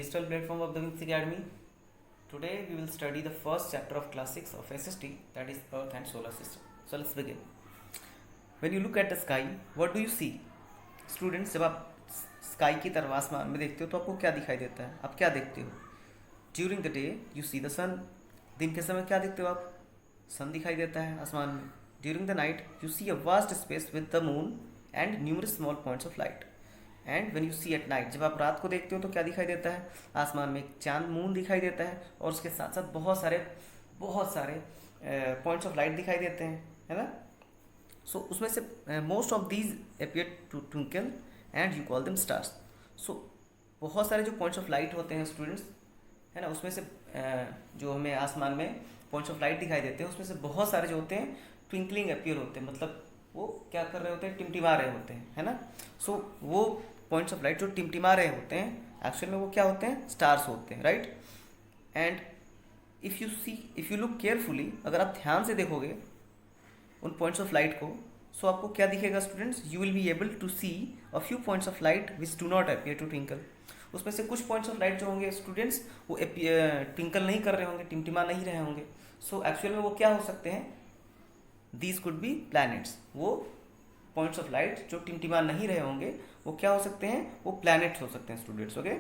digital platform of the Wings Academy. Today we will study the first chapter of class 6 of SST, that is Earth and Solar System. So let's begin. When you look at the sky, what do you see? Students, जब आप sky की तरफ आसमान में देखते हो तो आपको क्या दिखाई देता है? आप क्या देखते हो? During the day you see the sun. दिन के समय क्या देखते हो आप? सन दिखाई देता है आसमान में. During the night you see a vast space with the moon and numerous small points of light. And when you see at night, जब आप रात को देखते हो तो क्या दिखाई देता है? आसमान में एक चांद मून दिखाई देता है और उसके साथ साथ बहुत सारे पॉइंट्स ऑफ लाइट दिखाई देते हैं, है ना. सो उसमें से most of these appear to twinkle and you call them stars. So बहुत सारे जो पॉइंट्स ऑफ लाइट होते हैं स्टूडेंट्स, है ना, उसमें से जो हमें आसमान में पॉइंट्स ऑफ लाइट दिखाई देते हैं उसमें से बहुत सारे जो होते हैं ट्विंकलिंग अपीयर होते हैं, मतलब वो क्या कर रहे होते हैं? टिमटिमा रहे होते हैं, है ना. सो वो पॉइंट्स ऑफ लाइट जो टिमटिमा रहे होते हैं एक्चुअल में वो क्या होते हैं? स्टार्स होते हैं, right. And if you look carefully, अगर आप ध्यान से देखोगे उन पॉइंट्स ऑफ लाइट को, सो आपको क्या दिखेगा students? You will be able to see a few points of light which do not appear to twinkle. उसमें से कुछ पॉइंट्स ऑफ लाइट जो होंगे स्टूडेंट्स वो ट्विंकल नहीं कर रहे होंगे, टिमटिमा नहीं रहे होंगे. सो एक्चुअल में वो क्या हो सकते हैं? These could be planets. वो पॉइंट्स ऑफ लाइट जो टिमटिमा नहीं रहे होंगे वो क्या हो सकते हैं? वो प्लैनेट्स हो सकते हैं students. Okay,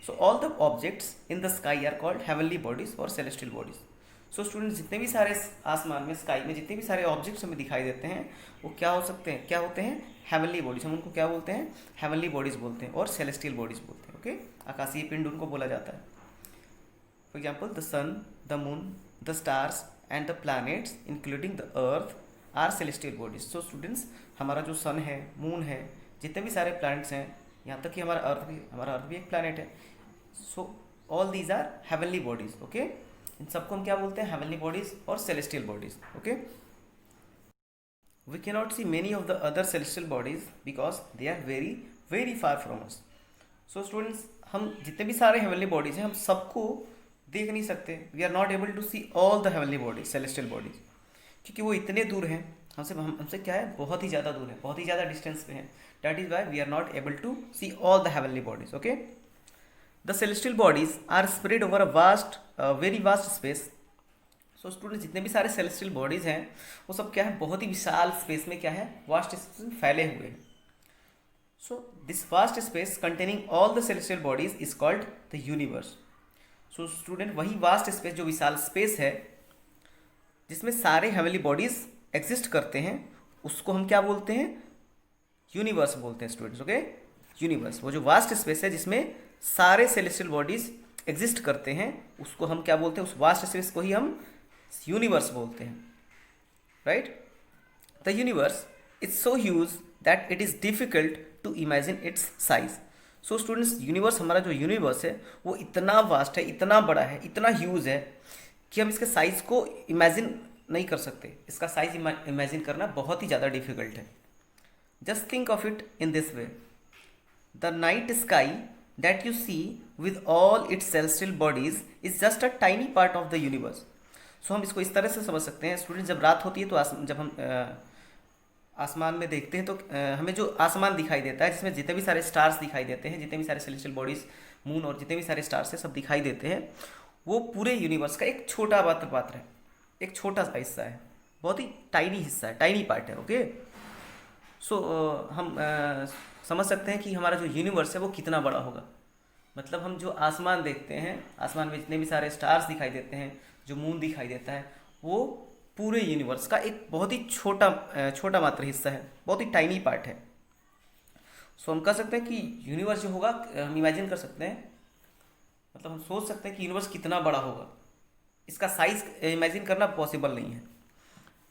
so all the objects in the sky are called heavenly bodies और सेलेस्टियल बॉडीज. सो स्टूडेंट्स, जितने भी सारे आसमान में, स्काई में जितने भी सारे ऑब्जेक्ट्स हमें दिखाई देते हैं वो क्या हो सकते हैं? क्या होते हैं? Heavenly bodies. हम उनको क्या बोलते हैं? हेवनली बॉडीज बोलते हैं और सेलेस्टियल बॉडीज बोलते हैं. ओके, आकाशीय पिंड उनको बोला जाता है. For example the sun, the moon, the stars and the planets including the Earth are celestial bodies. So students, हमारा जो सन है, मून है, जितने भी सारे प्लैनेट्स हैं, यहाँ तक कि हमारा अर्थ भी एक प्लैनेट है. So all these are heavenly bodies. Okay, इन सबको हम क्या बोलते हैं? हेवनली बॉडीज और celestial bodies. Okay, we can not see many of the other celestial bodies because they are very very far from us. So students, हम जितने भी सारे हेवनली बॉडीज हैं हम सबको देख नहीं सकते. We are not able to see all the heavenly bodies, celestial bodies, क्योंकि वो इतने दूर हैं हमसे क्या है? बहुत ही ज़्यादा दूर है, बहुत ही ज़्यादा डिस्टेंस पे हैं. That is why we are not able to see all the heavenly bodies. Okay, the celestial bodies are spread over a very vast space. So student, जितने भी सारे सेलेस्टियल बॉडीज हैं वो सब क्या है? बहुत ही विशाल स्पेस में क्या है? वास्ट स्पेस में फैले हुए हैं. So this vast space containing all the celestial bodies is called the universe. So student, वही वास्ट स्पेस, जो विशाल स्पेस है जिसमें सारे हेवनली बॉडीज एग्जिस्ट करते हैं, उसको हम क्या बोलते हैं? यूनिवर्स बोलते हैं स्टूडेंट्स. ओके, यूनिवर्स, वो जो वास्ट स्पेस है जिसमें सारे सेलेस्टियल बॉडीज एग्जिस्ट करते हैं, उसको हम क्या बोलते हैं? उस वास्ट स्पेस को ही हम यूनिवर्स बोलते हैं, right. The universe is so huge that it is difficult to imagine its size. So students, universe, हमारा जो यूनिवर्स है वो इतना वास्ट है, इतना बड़ा है, इतना ह्यूज है कि हम इसके साइज को इमेजिन नहीं कर सकते. इसका साइज इमेजिन करना बहुत ही ज़्यादा डिफिकल्ट है. Just think of it in this way, the night sky that you see with all its celestial bodies is just a tiny part of the universe. So हम इसको इस तरह से समझ सकते हैं स्टूडेंट, जब रात होती है तो जब हम आसमान में देखते हैं तो हमें जो आसमान दिखाई देता है जिसमें जितने भी सारे स्टार्स दिखाई देते हैं, जितने भी सारे सेलेस्टियल बॉडीज, मून और जितने भी सारे स्टार्स हैं सब दिखाई देते हैं, वो पूरे यूनिवर्स का एक छोटा पात्र है, एक छोटा सा हिस्सा है, बहुत ही टाइनी हिस्सा है, टाइनी पार्ट है. ओके, सो हम समझ सकते हैं कि हमारा जो यूनिवर्स है वो कितना बड़ा होगा. मतलब हम जो आसमान देखते हैं, आसमान में जितने भी सारे स्टार्स दिखाई देते हैं, जो मून दिखाई देता है, वो पूरे यूनिवर्स का एक बहुत ही छोटा मात्र हिस्सा है, बहुत ही टाइनी पार्ट है. सो हम कह सकते हैं कि यूनिवर्स जो होगा, हम इमेजिन कर सकते हैं, मतलब हम सोच सकते हैं कि यूनिवर्स कितना बड़ा होगा. इसका साइज इमेजिन करना पॉसिबल नहीं है.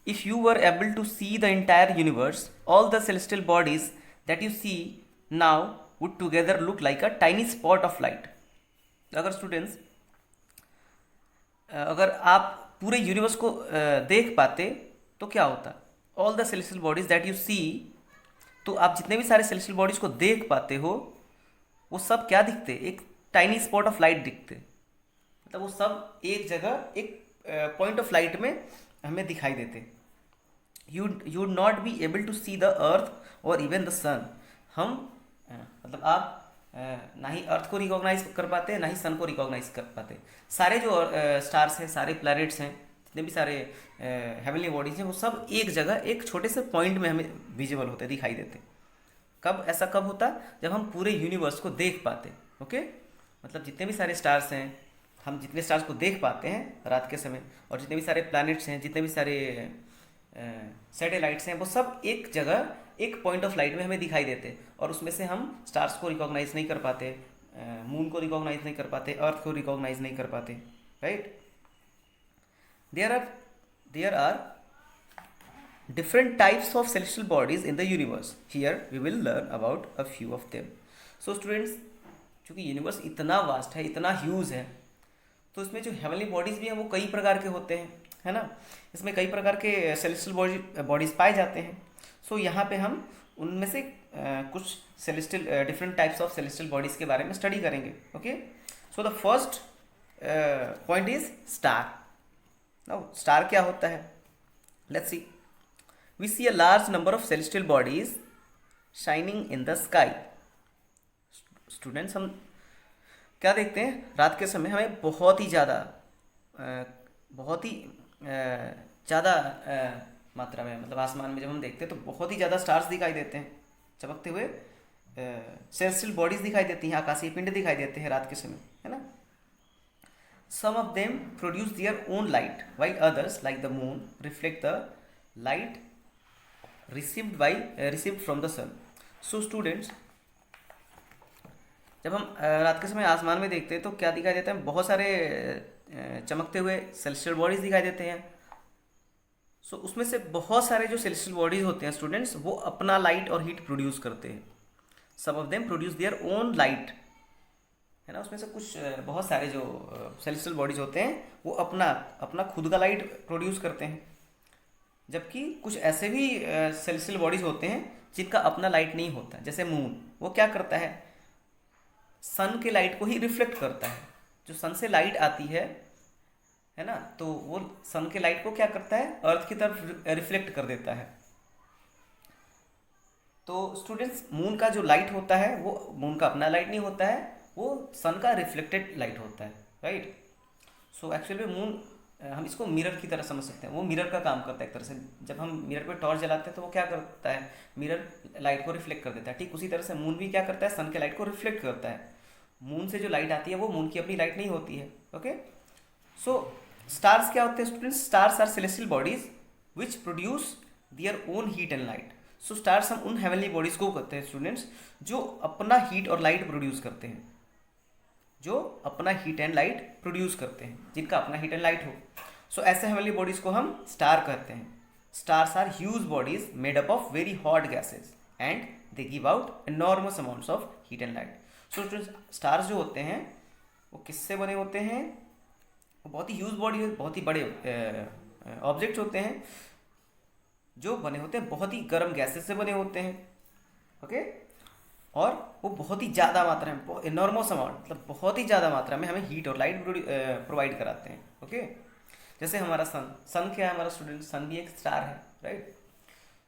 If you were able to see the entire universe, all the celestial bodies that you see now would together look like a tiny spot of light. अगर स्टूडेंट्स, अगर आप पूरे यूनिवर्स को देख पाते तो क्या होता? All the celestial bodies that you see, तो आप जितने भी सारे सेलेस्टियल बॉडीज को देख पाते हो वो सब क्या दिखते? एक टाइनी स्पॉट ऑफ लाइट दिखते. मतलब वो सब एक जगह, एक पॉइंट ऑफ लाइट में हमें दिखाई देते. You would not be able to see the Earth और इवन द सन. हम मतलब आप ना ही अर्थ को रिकॉग्नाइज कर पाते हैं, ना ही सन को रिकॉग्नाइज कर पाते। सारे जो स्टार्स हैं, सारे प्लैनेट्स हैं, जितने भी सारे हेवनली बॉडीज हैं, वो सब एक जगह एक छोटे से पॉइंट में हमें विजिबल होते, दिखाई देते। कब ऐसा कब होता? जब हम पूरे यूनिवर्स को देख पाते। ओके, मतलब जितने भी सारे स्टार्स हैं, हम जितने स्टार्स को देख पाते हैं रात के समय, और जितने भी सारे प्लैनेट्स हैं, जितने भी सारे सैटेलाइट्स हैं, वो सब एक जगह एक पॉइंट ऑफ लाइट में हमें दिखाई देते। और उसमें से हम स्टार्स को रिकॉग्नाइज नहीं कर पाते, मून को रिकॉग्नाइज नहीं कर पाते, अर्थ को रिकॉग्नाइज नहीं कर पाते, right. There are different types of celestial bodies in the universe. Here we will learn about a few of them. So students, चूँकि यूनिवर्स इतना वास्ट है, इतना ह्यूज है, तो इसमें जो हेवनली बॉडीज़ भी हैं वो कई प्रकार के होते हैं, है ना। इसमें कई प्रकार के सेलेस्टियल बॉडीज़ पाए जाते हैं। सो यहाँ पे हम उनमें से कुछ celestial different types of celestial bodies के बारे में स्टडी करेंगे। Okay, so the first point is star. Now star क्या होता है? Let's see. We see a large number of celestial bodies shining in the sky. Students, हम क्या देखते हैं? रात के समय हमें बहुत ही ज़्यादा मात्रा में, मतलब आसमान में जब हम देखते हैं तो बहुत ही ज़्यादा स्टार्स दिखाई देते हैं, चमकते हुए सेलेस्टियल बॉडीज़ दिखाई देती हैं, आकाशीय पिंड दिखाई देते हैं रात के समय, है ना। Some of them produce their own light, while others, like the moon, reflect the light received from the sun. So students, जब हम रात के समय आसमान में देखते हैं तो क्या दिखाई देता है? बहुत सारे चमकते हुए सेलेस्टियल बॉडीज दिखाई देते हैं। सो उसमें से बहुत सारे जो सेलेस्टियल बॉडीज होते हैं स्टूडेंट्स, वो अपना लाइट और हीट प्रोड्यूस करते हैं। Some of them produce their own light, है ना। उसमें से कुछ बहुत सारे जो सेलेस्टियल बॉडीज होते हैं वो अपना खुद का लाइट प्रोड्यूस करते हैं, जबकि कुछ ऐसे भी सेलेस्टियल बॉडीज होते हैं जिनका अपना लाइट नहीं होता। जैसे मून, वो क्या करता है? सन के लाइट को ही रिफ्लेक्ट करता है। जो सन से लाइट आती है ना, तो वो सन के लाइट को क्या करता है? अर्थ की तरफ रिफ्लेक्ट कर देता है। तो स्टूडेंट्स, मून का जो लाइट होता है वो मून का अपना लाइट नहीं होता है, वो सन का रिफ्लेक्टेड लाइट होता है, राइट। सो एक्चुअली मून, हम इसको मिरर की तरह समझ सकते हैं। वो मिरर का काम करता है एक तरह से। जब हम मिरर पे टॉर्च जलाते हैं तो वो क्या करता है? मिरर लाइट को रिफ्लेक्ट कर देता है। ठीक उसी तरह से मून भी क्या करता है? सन के लाइट को रिफ्लेक्ट करता है। मून से जो लाइट आती है वो मून की अपनी लाइट नहीं होती है। ओके, सो स्टार्स क्या होते हैं students? Stars are celestial bodies which produce their own heat and light. So stars, हम उन हेवनली बॉडीज को कहते हैं स्टूडेंट्स जो अपना हीट और लाइट प्रोड्यूस करते हैं, जो अपना हीट एंड लाइट प्रोड्यूस करते हैं, जिनका अपना हीट एंड लाइट हो। सो ऐसे हेवनली बॉडीज को हम स्टार कहते हैं। Stars are huge bodies made up of very hot gases and they give out enormous amounts of heat and light. So stars जो होते हैं वो किससे बने होते हैं? वो बहुत ही ह्यूज बॉडी, बहुत ही बड़े ऑब्जेक्ट्स होते हैं जो बने होते हैं बहुत ही गर्म गैसेस से बने होते हैं। ओके, और वो बहुत ही ज़्यादा मात्रा में, एनॉर्मस अमाउंट, मतलब बहुत ही ज़्यादा मात्रा में हमें हीट और लाइट प्रोवाइड कराते हैं। ओके, जैसे हमारा सन क्या है हमारा स्टूडेंट? सन भी एक स्टार है, राइट।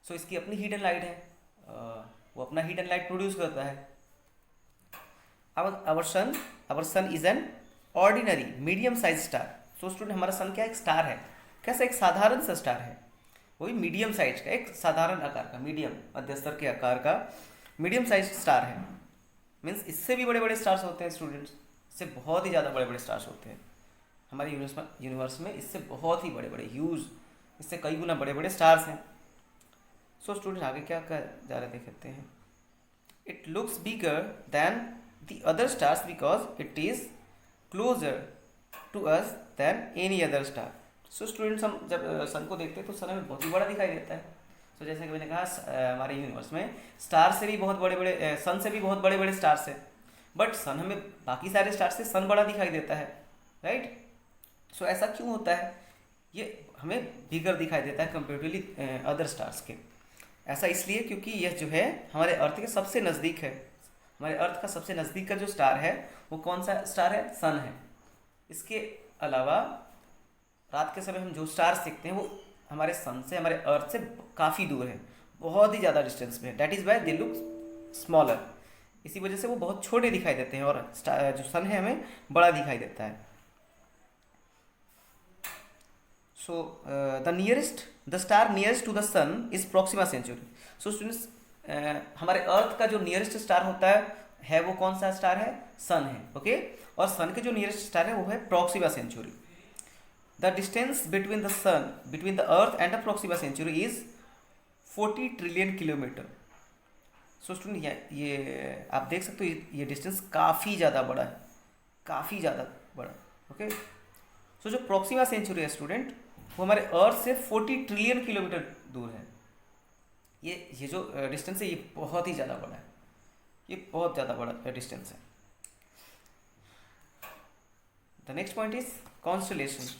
सो इसकी अपनी हीट एंड लाइट है, वो अपना हीट एंड लाइट प्रोड्यूस करता है। Our sun is an ordinary medium size star. So student, हमारा सन क्या? एक स्टार है। कैसा? एक साधारण सा स्टार है, वो भी मीडियम साइज का, एक साधारण आकार का, मीडियम मध्य स्तर के आकार का मीडियम साइज स्टार है। मीन्स इससे भी बड़े बड़े स्टार्स होते हैं स्टूडेंट्स, इससे बहुत ही ज़्यादा बड़े बड़े स्टार्स होते हैं हमारे यूनिवर्स में। इससे बहुत ही बड़े बड़े ह्यूज, इससे कई गुना बड़े बड़े स्टार्स हैं। सो स्टूडेंट्स, आगे क्या जा रहे देखते हैं। It looks bigger than the other stars because it is closer to us than any other star. So students, हम जब सन को देखते हैं तो सन हमें बहुत ही बड़ा दिखाई देता है। सो जैसे कि मैंने कहा, हमारे यूनिवर्स में स्टार से भी बहुत बड़े बड़े, सन से भी बहुत बड़े बड़े स्टार्स हैं, बट सन हमें बाकी सारे स्टार से सन बड़ा दिखाई देता है, राइट। सो ऐसा क्यों होता है? ये हमें बिगर दिखाई देता है कंपेरेटिवली अदर स्टार्स के। ऐसा इसलिए क्योंकि यह जो है हमारे अर्थ के सबसे नज़दीक है। हमारे अर्थ का सबसे नज़दीक का जो स्टार है वो कौन सा स्टार है? सन है। इसके अलावा रात के समय हम जो स्टार्स देखते हैं वो हमारे सन से, हमारे अर्थ से काफ़ी दूर है, बहुत ही ज़्यादा डिस्टेंस में है। That is why they look smaller. इसी वजह से वो बहुत छोटे दिखाई देते हैं और जो सन है हमें बड़ा दिखाई देता है। So the star nearest to the sun is Proxima Centauri. So students, हमारे अर्थ का जो नियरेस्ट स्टार होता है वो कौन सा स्टार है? सन है। ओके, और सन के जो नियरेस्ट स्टार है वो है Proxima Centauri. The distance between the Earth and the Proxima sanctuary is 40 trillion kilometre. So student, ये आप देख सकते हो, ये डिस्टेंस काफ़ी ज़्यादा बड़ा है, काफ़ी ज़्यादा बड़ा। ओके, सो जो प्रॉक्सिमा सेंचुरी है स्टूडेंट, वो हमारे अर्थ से 40 ट्रिलियन किलोमीटर दूर है। ये जो डिस्टेंस है ये बहुत ही ज़्यादा बड़ा है, ये बहुत ज़्यादा बड़ा डिस्टेंस है। The next point is constellation.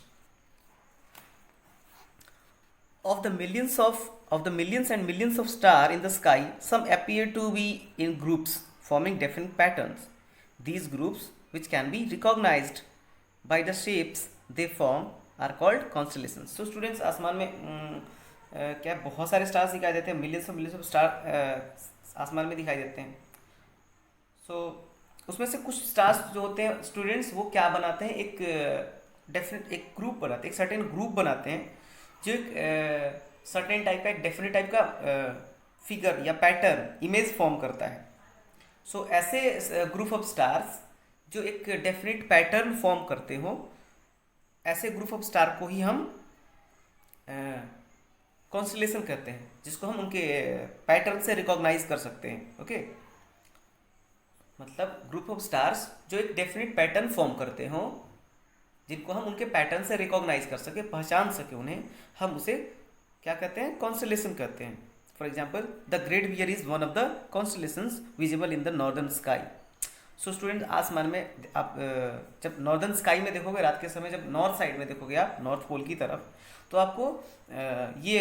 Of the millions and millions of stars in the sky, some appear to be in groups forming different patterns. These groups, which can be recognized by the shapes they form, are called constellations. So students, आसमान में क्या बहुत सारे stars दिखाई देते हैं, millions of star आसमान में दिखाई देते हैं। So उसमें से कुछ स्टार्स जो होते हैं स्टूडेंट्स, वो क्या बनाते हैं, एक ग्रुप बनाते हैं, एक सर्टेन ग्रुप बनाते हैं जो एक सर्टेन टाइप का, एक डेफिनेट टाइप का फिगर या पैटर्न, इमेज फॉर्म करता है। सो ऐसे ग्रुप ऑफ स्टार्स जो एक डेफिनेट पैटर्न फॉर्म करते हो, ऐसे ग्रुप ऑफ स्टार को ही हम कॉन्स्टेलेशन कहते हैं, जिसको हम उनके पैटर्न से रिकॉग्नाइज कर सकते हैं। ओके, मतलब ग्रुप ऑफ स्टार्स जो एक डेफिनेट पैटर्न फॉर्म करते हो, जिनको हम उनके पैटर्न से रिकॉग्नाइज कर सके, पहचान सके उन्हें, हम उसे क्या कहते हैं? कॉन्स्टेलेशन कहते हैं। For example, the Great Bear is one of the constellations visible in the northern sky. So student, आसमान में आप जब नॉर्दर्न स्काई में देखोगे, रात के समय जब नॉर्थ साइड में देखोगे आप, नॉर्थ पोल की तरफ, तो आपको ये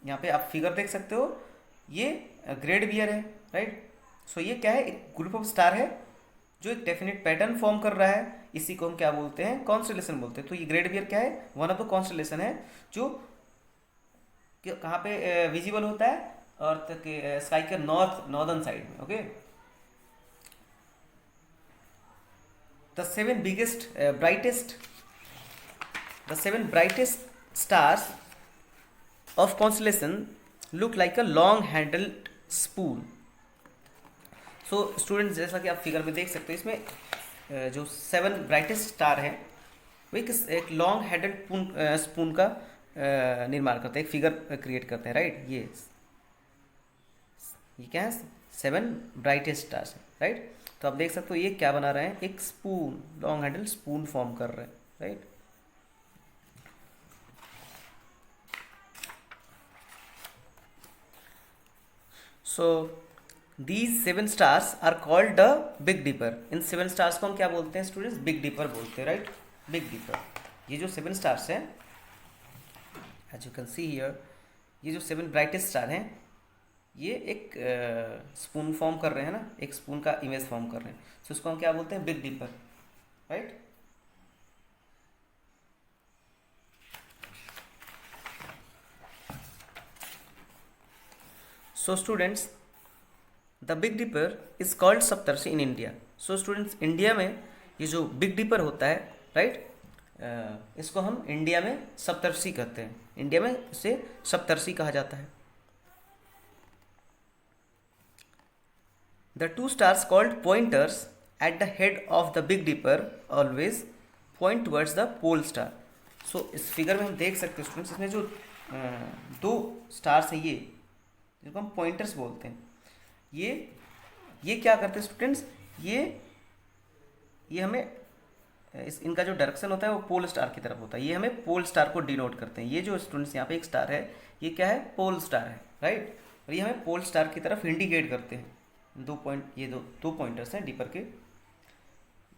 यहाँ पे आप फिगर देख सकते हो, ये ग्रेट बियर है, राइट। सो ये क्या है? एक ग्रुप ऑफ स्टार है जो एक डेफिनेट पैटर्न फॉर्म कर रहा है, इसी को हम क्या बोलते हैं? कॉन्स्टेलेशन बोलते हैं। तो ये ग्रेट बियर क्या है? वन ऑफ द कॉन्स्टेलेशन है जो कहाँ पे विजिबल होता है? अर्थ के स्काई के नॉर्दर्न साइड में। Okay, the seven brightest stars of constellation look like a long handled spoon. So students, जैसा कि आप फिगर में देख सकते हो, इसमें जो 7 ब्राइटेस्ट स्टार है वो एक लॉन्ग हैंडल्ड स्पून का निर्माण करते हैं, एक फिगर क्रिएट करते हैं, राइट। ये क्या है? 7 ब्राइटेस्ट स्टार्स है, राइट। तो आप देख सकते हो ये क्या बना रहे हैं? एक spoon, long handle spoon form कर रहे हैं, right. So these 7 stars are called the big Dipper. इन 7 स्टार्स को हम क्या बोलते हैं स्टूडेंट्स? बिग डिपर बोलते हैं, राइट। बिग डिपर, ये जो 7 स्टार्स हैं, as you can see here, ये जो 7 ब्राइटेस्ट स्टार हैं, ये एक स्पून फॉर्म कर रहे हैं ना, एक स्पून का इमेज फॉर्म कर रहे हैं। तो इसको हम क्या बोलते हैं? Big dipper, right. So students, the big dipper is called Saptarishi in India. So students, India में ये जो बिग डिपर होता है, राइट, इसको हम इंडिया में सप्तर्षि कहते हैं। इंडिया में इसे सप्तर्षि कहा जाता है। The 2 stars called pointers at the head of the big Dipper always point towards the pole star. So इस फिगर में हम देख सकते हैं स्टूडेंट्स, इसमें जो 2 स्टार्स हैं, ये जिनको हम पॉइंटर्स बोलते हैं, ये क्या करते हैं स्टूडेंट्स? ये हमें इनका जो डायरेक्शन होता है वो पोल स्टार की तरफ होता है। ये हमें पोल स्टार को डिनोट करते हैं। ये जो स्टूडेंट्स यहाँ पे एक स्टार है, ये क्या है? पोल स्टार है, राइट। और ये हमें पोल स्टार की तरफ इंडिकेट करते हैं। 2 पॉइंट, ये दो पॉइंटर्स हैं डिपर के,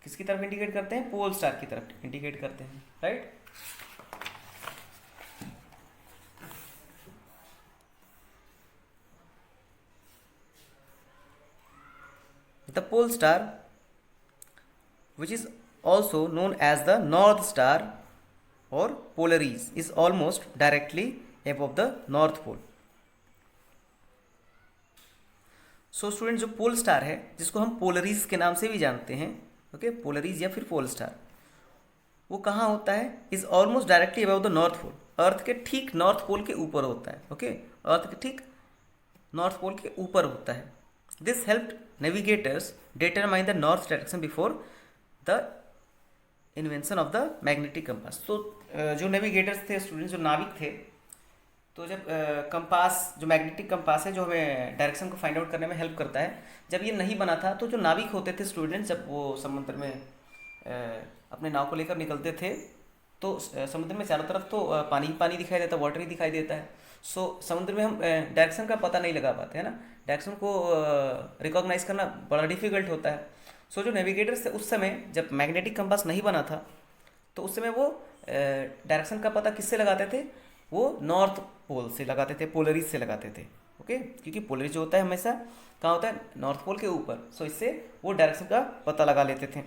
किसकी तरफ इंडिकेट करते हैं? पोल स्टार की तरफ इंडिकेट करते हैं, right. The pole star, which is also known as the North Star or Polaris, is almost directly above the North Pole. So student जो पोल स्टार है, जिसको हम पोलरीज के नाम से भी जानते हैं, ओके, पोलरीज या फिर पोल स्टार, वो कहाँ होता है? Is almost directly above the North Pole, Earth के ठीक नॉर्थ पोल के ऊपर होता है, ओके, अर्थ के ठीक नॉर्थ पोल के ऊपर होता है। This helped navigators determine the north direction before the invention of the magnetic compass. तो जो नेविगेटर्स थे स्टूडेंट्स, जो नाविक थे, तो जब कंपास, जो मैग्नेटिक कंपास है जो हमें डायरेक्शन को फाइंड आउट करने में हेल्प करता है, जब ये नहीं बना था तो जो नाविक होते थे स्टूडेंट्स, जब वो समुद्र में अपने नाव को लेकर निकलते थे, तो समुद्र में चारों तरफ तो पानी ही पानी दिखाई देता, वाटर ही दिखाई देता है। सो समुद्र में हम डायरेक्शन का पता नहीं लगा पाते, है ना, डायरेक्शन को रिकॉग्नाइज करना बड़ा डिफिकल्ट होता है। सो जो नेविगेटर्स थे उस समय, जब मैग्नेटिक कंपास नहीं बना था, तो उस समय वो डायरेक्शन का पता किससे लगाते थे? वो नॉर्थ पोल से लगाते थे, पोलरीज से लगाते थे, ओके, क्योंकि पोलरीज जो होता है हमेशा कहाँ होता है? नॉर्थ पोल के ऊपर। सो इससे वो डायरेक्शन का पता लगा लेते थे।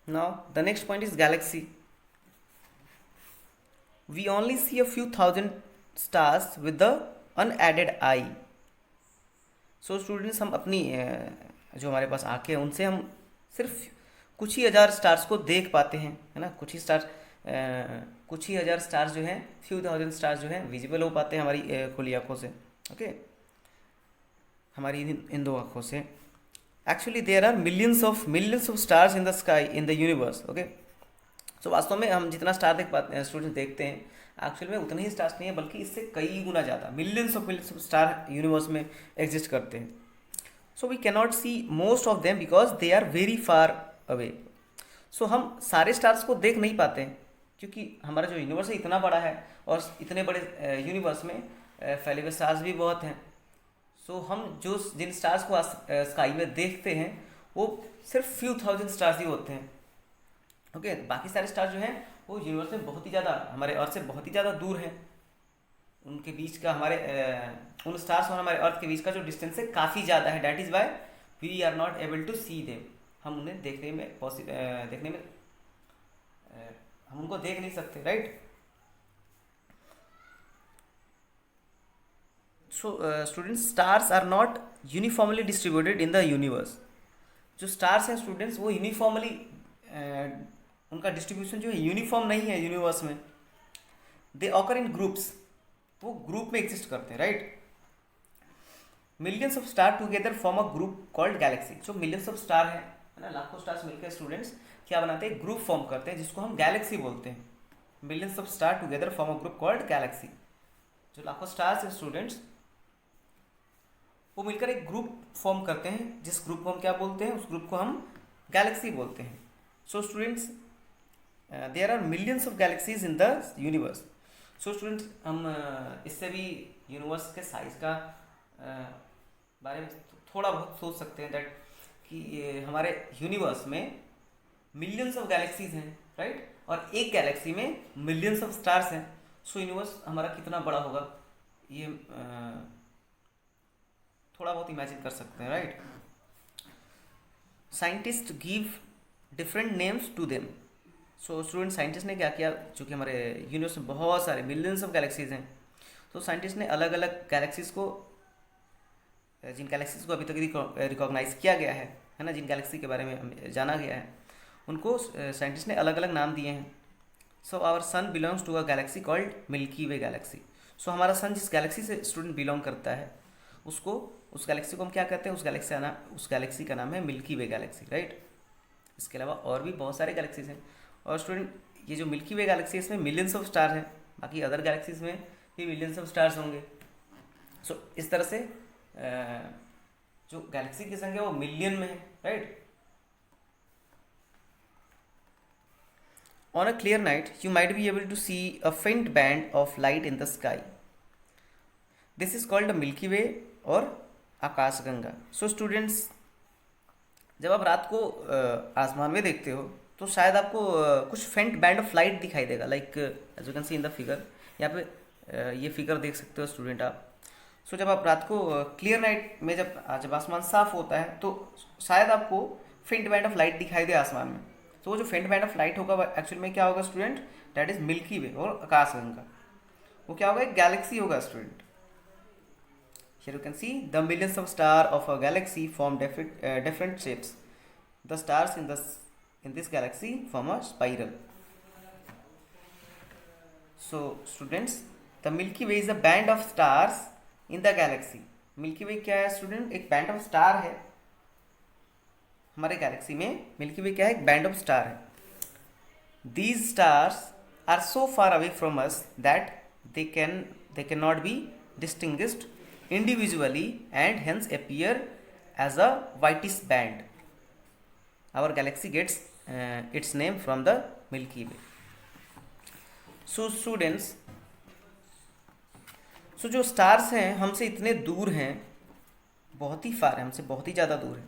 Now the next point is galaxy. We only see a few thousand stars with the unaided eye. So students, हम अपनी जो हमारे पास आंखें हैं उनसे हम सिर्फ कुछ ही हज़ार स्टार्स को देख पाते हैं, है ना, कुछ ही हज़ार स्टार्स जो हैं, फ्यू थाउजेंड स्टार्स जो हैं विजिबल हो पाते हैं हमारी खुली आंखों से, ओके, हमारी इन दो आंखों से। Actually there are millions of stars in the sky in the universe, okay. So वास्तव में हम जितना स्टार देख पाते हैं, स्टूडेंट्स देखते हैं, एक्चुअल में उतने ही स्टार्स नहीं है, बल्कि इससे कई गुना ज़्यादा मिलियंस ऑफ स्टार यूनिवर्स में एग्जिस्ट करते हैं। So we cannot see most of them because they are very far away. So हम सारे स्टार्स को देख नहीं पाते हैं, क्योंकि हमारा जो यूनिवर्स है इतना बड़ा है, और इतने बड़े यूनिवर्स में फैले हुए स्टार्स भी बहुत हैं। सो हम जिन स्टार्स को स्काई में देखते हैं वो सिर्फ फ्यू थाउजेंड स्टार्स ही होते हैं, ओके। बाकी सारे स्टार्स जो हैं वो यूनिवर्स में बहुत ही ज़्यादा, हमारे अर्थ से बहुत ही ज़्यादा दूर हैं। उनके बीच का उन स्टार्स और हमारे अर्थ के बीच का जो डिस्टेंस है काफ़ी ज़्यादा है। That is why we are not able to see them. हम उन्हें देखने में हम उनको देख नहीं सकते, right. So students, stars are not uniformly distributed in the universe. जो स्टार्स हैं स्टूडेंट्स, वो यूनिफॉर्मली उनका डिस्ट्रीब्यूशन जो है यूनिफॉर्म नहीं है यूनिवर्स में। दे ऑकर इन ग्रुप्स, वो ग्रुप में एग्जिस्ट करते हैं, right. Millions of star together form a group called galaxy. जो मिलियंस ऑफ स्टार है ना, लाखों स्टार्स मिलकर स्टूडेंट्स क्या बनाते हैं? ग्रुप फॉर्म करते हैं, जिसको हम गैलेक्सी बोलते हैं। Millions of star together form a group called galaxy. जो लाखों स्टार्स हैं स्टूडेंट्स, वो मिलकर एक ग्रुप फॉर्म करते हैं, जिस ग्रुप को हम क्या बोलते हैं? उस ग्रुप को हम गैलेक्सी बोलते हैं। So students, there are millions of galaxies in the universe. So students, हम इससे भी यूनिवर्स के साइज का बारे में थोड़ा बहुत सोच सकते हैं, दैट कि हमारे यूनिवर्स में मिलियंस ऑफ गैलेक्सीज हैं, राइट, और एक गैलेक्सी में मिलियंस ऑफ स्टार्स हैं। सो यूनिवर्स हमारा कितना बड़ा होगा, ये थोड़ा बहुत इमेजिन कर सकते हैं, right. Scientist give different names to them. So student, scientist ने क्या किया? चूँकि हमारे यूनिवर्स में बहुत सारे मिलियंस ऑफ गैलेक्सीज हैं, तो साइंटिस्ट ने अलग अलग गैलेक्सीज को, जिन गैलेक्सीज को अभी तक रिकॉग्नाइज किया गया है ना, जिन गैलेक्सी के बारे में जाना गया है, उनको साइंटिस्ट ने अलग अलग नाम दिए हैं। So our sun belongs to a galaxy called Milky Way galaxy. So हमारा सन जिस गैलेक्सी से स्टूडेंट बिलोंग करता है, उस गैलेक्सी को हम क्या कहते हैं? उस गैलेक्सी का नाम है मिल्की वे गैलेक्सी, राइट। इसके अलावा और भी बहुत सारे गैलेक्सीज हैं। और स्टूडेंट, ये जो मिल्की वे गैलेक्सी है, इसमें मिलियंस ऑफ स्टार हैं, बाकी अदर गैलेक्सीज में भी मिलियंस ऑफ स्टार्स होंगे। सो इस तरह से जो गैलेक्सी की संख्या वो मिलियन में है, right. On a clear night you might be able to see a faint band of light in the sky. This is called the Milky Way और आकाशगंगा। सो स्टूडेंट्स, जब आप रात को आसमान में देखते हो तो शायद आपको कुछ फेंट बैंड ऑफ लाइट दिखाई देगा, like as you can see in the figure. यहाँ पे ये फिगर देख सकते हो स्टूडेंट आप। सो जब आप रात को क्लियर नाइट में जब आसमान साफ होता है, तो शायद आपको फेंट बैंड ऑफ लाइट दिखाई दे आसमान में। तो वो जो फेंट बैंड ऑफ लाइट होगा एक्चुअल में क्या होगा student, that is milky Way और आकाशगंगा। वो क्या होगा, एक गैलेक्सी होगा student. Here you can see the millions of stars of a galaxy form different shapes. The stars in this galaxy form a spiral. So students, the Milky Way is a band of stars in the galaxy. Milky Way क्या है student, एक band of star है हमारे Galaxy में। Milky वे क्या है, एक band of star है। These stars are so far away from us that they cannot be distinguished individually and hence appear as a whitish band. Our galaxy gets its name from the Milky Way. So students, so जो stars हैं हमसे इतने दूर हैं, बहुत ही फार है हमसे, बहुत ही ज़्यादा दूर है